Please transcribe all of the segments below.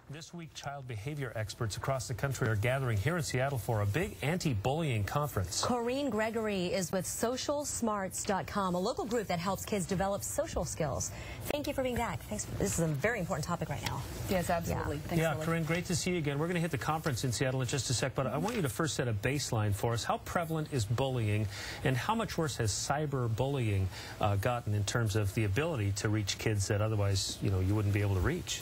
This week, child behavior experts across the country are gathering here in Seattle for a big anti-bullying conference. Corinne Gregory is with socialsmarts.com, a local group that helps kids develop social skills. Thank you for being back. Thanks. This is a very important topic right now. Yes, absolutely. Yeah. Thanks, yeah, Lily. Corinne, great to see you again. We're going to hit the conference in Seattle in just a sec, but I want you to first set a baseline for us. How prevalent is bullying, and how much worse has cyberbullying gotten in terms of the ability to reach kids that otherwise, you wouldn't be able to reach?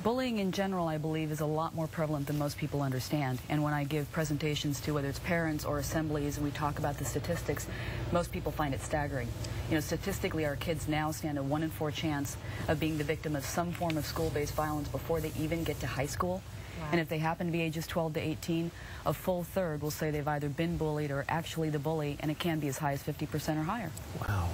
Bullying in general, I believe, is a lot more prevalent than most people understand. And when I give presentations to whether it's parents or assemblies and we talk about the statistics, most people find it staggering. Statistically, our kids now stand a 1 in 4 chance of being the victim of some form of school-based violence before they even get to high school. Wow. And if they happen to be ages 12 to 18, a full third will say they've either been bullied or actually the bully, and it can be as high as 50% or higher. Wow.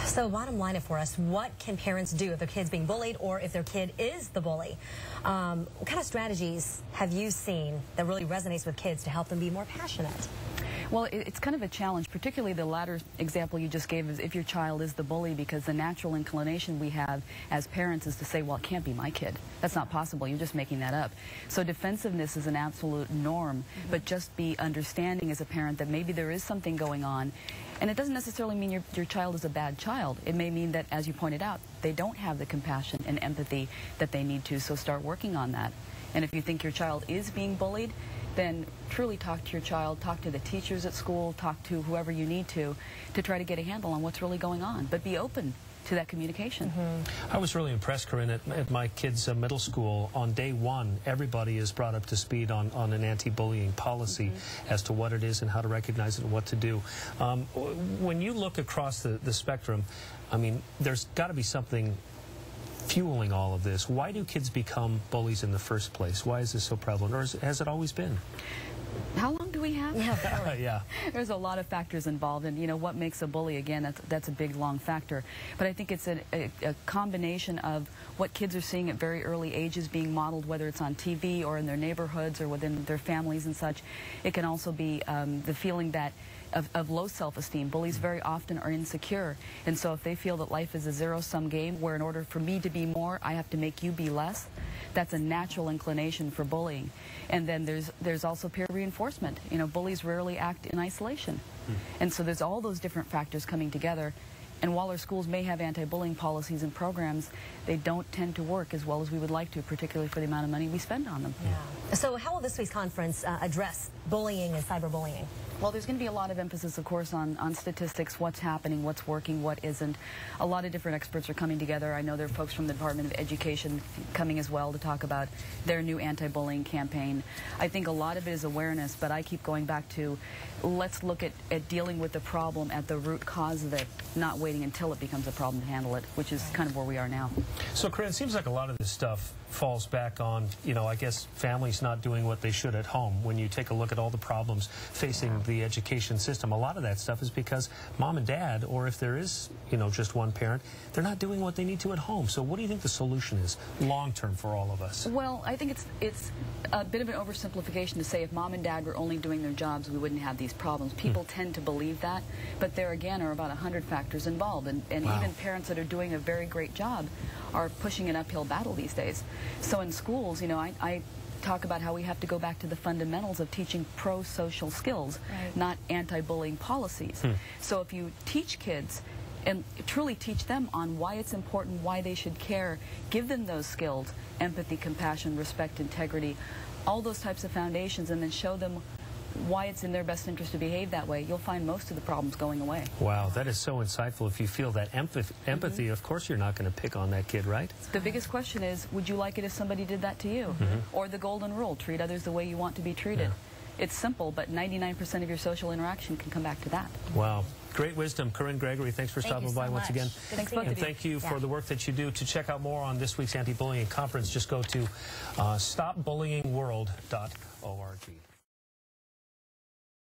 So bottom line it for us, what can parents do if their kid's being bullied or if their kid is the bully? What kind of strategies have you seen that really resonates with kids to help them be more passionate? Well, it's kind of a challenge, particularly the latter example you just gave is if your child is the bully, because the natural inclination we have as parents is to say, well, it can't be my kid. That's not possible. You're just making that up. So defensiveness is an absolute norm, but just be understanding as a parent that maybe there is something going on. And it doesn't necessarily mean your child is a bad child. It may mean that, as you pointed out, they don't have the compassion and empathy that they need to, so start working on that. And if you think your child is being bullied, then truly talk to your child, talk to the teachers at school, talk to whoever you need to try to get a handle on what's really going on. But be open to that communication. I was really impressed, Corinne, at my kids' middle school. On day one, everybody is brought up to speed on an anti-bullying policy as to what it is and how to recognize it and what to do. When you look across the spectrum, I mean, there's got to be something fueling all of this. Why do kids become bullies in the first place? Why is this so prevalent, or has it always been? How long do we have? Yeah, yeah. There's a lot of factors involved, and what makes a bully, again, that's a big, long factor. But I think it's a combination of what kids are seeing at very early ages being modeled, whether it's on TV or in their neighborhoods or within their families and such. It can also be the feeling that of low self-esteem. Bullies very often are insecure, and so if they feel that life is a zero-sum game where in order for me to be more, I have to make you be less, that's a natural inclination for bullying. And then there's also peer reinforcement. Bullies rarely act in isolation. And so there's all those different factors coming together. And while our schools may have anti-bullying policies and programs, they don't tend to work as well as we would like to, particularly for the amount of money we spend on them. Yeah. So how will this week's conference address bullying and cyberbullying? Well, there's going to be a lot of emphasis, of course, on statistics, what's happening, what's working, what isn't. A lot of different experts are coming together. I know there are folks from the Department of Education coming as well to talk about their new anti-bullying campaign. I think a lot of it is awareness, but I keep going back to let's look at dealing with the problem at the root cause of it, not waiting until it becomes a problem to handle it, which is kind of where we are now. So, Corinne, it seems like a lot of this stuff falls back on, I guess, families not doing what they should at home. When you take a look at all the problems facing the education system, a lot of that stuff is because mom and dad, or if there is, just one parent, they're not doing what they need to at home. So what do you think the solution is long-term for all of us? Well, I think it's a bit of an oversimplification to say if mom and dad were only doing their jobs, we wouldn't have these problems. People tend to believe that, but there again are about 100 factors involved, and Wow. even parents that are doing a very great job are pushing an uphill battle these days. So in schools, I talk about how we have to go back to the fundamentals of teaching pro-social skills, not anti-bullying policies. So if you teach kids and truly teach them on why it's important, why they should care, give them those skills, empathy, compassion, respect, integrity, all those types of foundations, and then show them why it's in their best interest to behave that way, you'll find most of the problems going away. Wow, that is so insightful. If you feel that empathy, of course you're not going to pick on that kid, right? The biggest question is, would you like it if somebody did that to you? Or the golden rule, treat others the way you want to be treated. It's simple, but 99% of your social interaction can come back to that. Wow. Great wisdom. Corinne Gregory, thanks for stopping by once again. Thanks both of you. And thank you for the work that you do. To check out more on this week's anti-bullying conference, just go to stopbullyingworld.org.